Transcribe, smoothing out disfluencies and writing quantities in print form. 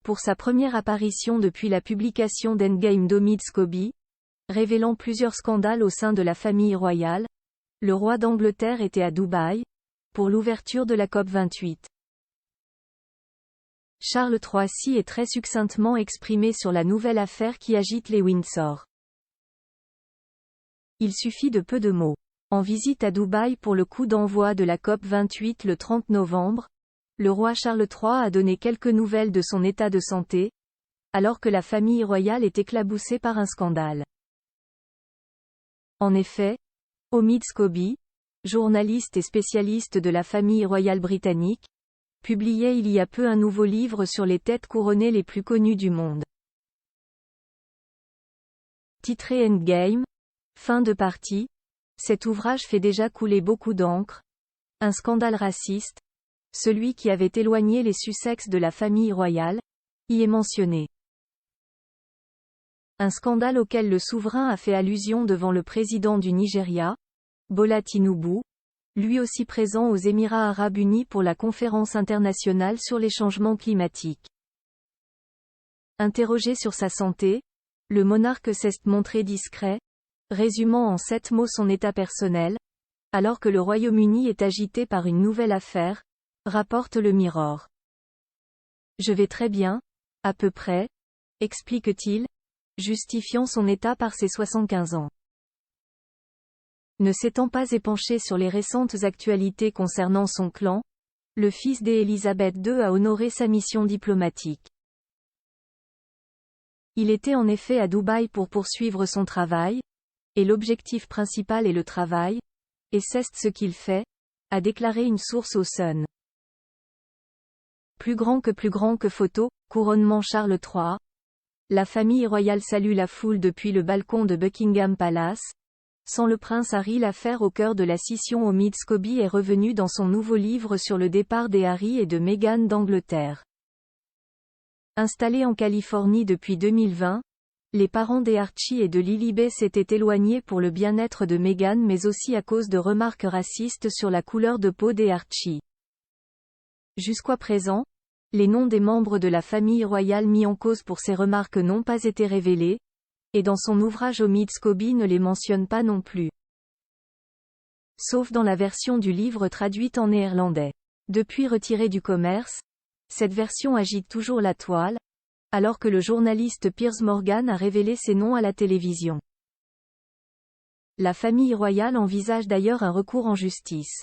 pour sa première apparition depuis la publication d'Endgame d'Omid Scobie, révélant plusieurs scandales au sein de la famille royale, le roi d'Angleterre était à Dubaï, pour l'ouverture de la COP28. Charles III s'y est très succinctement exprimé sur la nouvelle affaire qui agite les Windsor. Il suffit de peu de mots. En visite à Dubaï pour le coup d'envoi de la COP28 le 30 novembre, le roi Charles III a donné quelques nouvelles de son état de santé, alors que la famille royale est éclaboussée par un scandale. En effet, Omid Scobie, journaliste et spécialiste de la famille royale britannique, publiait il y a peu un nouveau livre sur les têtes couronnées les plus connues du monde. Titré Endgame, fin de partie, cet ouvrage fait déjà couler beaucoup d'encre. Un scandale raciste, celui qui avait éloigné les Sussex de la famille royale, y est mentionné. Un scandale auquel le souverain a fait allusion devant le président du Nigeria, Bola Tinubu, lui aussi présent aux Émirats arabes unis pour la conférence internationale sur les changements climatiques. Interrogé sur sa santé, le monarque s'est montré discret, résumant en 7 mots son état personnel, alors que le Royaume-Uni est agité par une nouvelle affaire, rapporte le Mirror. Je vais très bien, à peu près, explique-t-il, justifiant son état par ses 75 ans. Ne s'étant pas épanché sur les récentes actualités concernant son clan, le fils d'Élisabeth II a honoré sa mission diplomatique. Il était en effet à Dubaï pour poursuivre son travail, et l'objectif principal est le travail, et c'est ce qu'il fait, a déclaré une source au Sun. Plus grand que photo, couronnement Charles III. La famille royale salue la foule depuis le balcon de Buckingham Palace. Sans le prince Harry, l'affaire au cœur de la scission Omid Scobie est revenue dans son nouveau livre sur le départ des Harry et de Meghan d'Angleterre. Installés en Californie depuis 2020, les parents des Archie et de Lilibet s'étaient éloignés pour le bien-être de Meghan mais aussi à cause de remarques racistes sur la couleur de peau des Archie. Jusqu'à présent, les noms des membres de la famille royale mis en cause pour ces remarques n'ont pas été révélés, et dans son ouvrage Omid Scobie ne les mentionne pas non plus. Sauf dans la version du livre traduite en néerlandais. Depuis retirée du commerce, cette version agite toujours la toile, alors que le journaliste Piers Morgan a révélé ces noms à la télévision. La famille royale envisage d'ailleurs un recours en justice.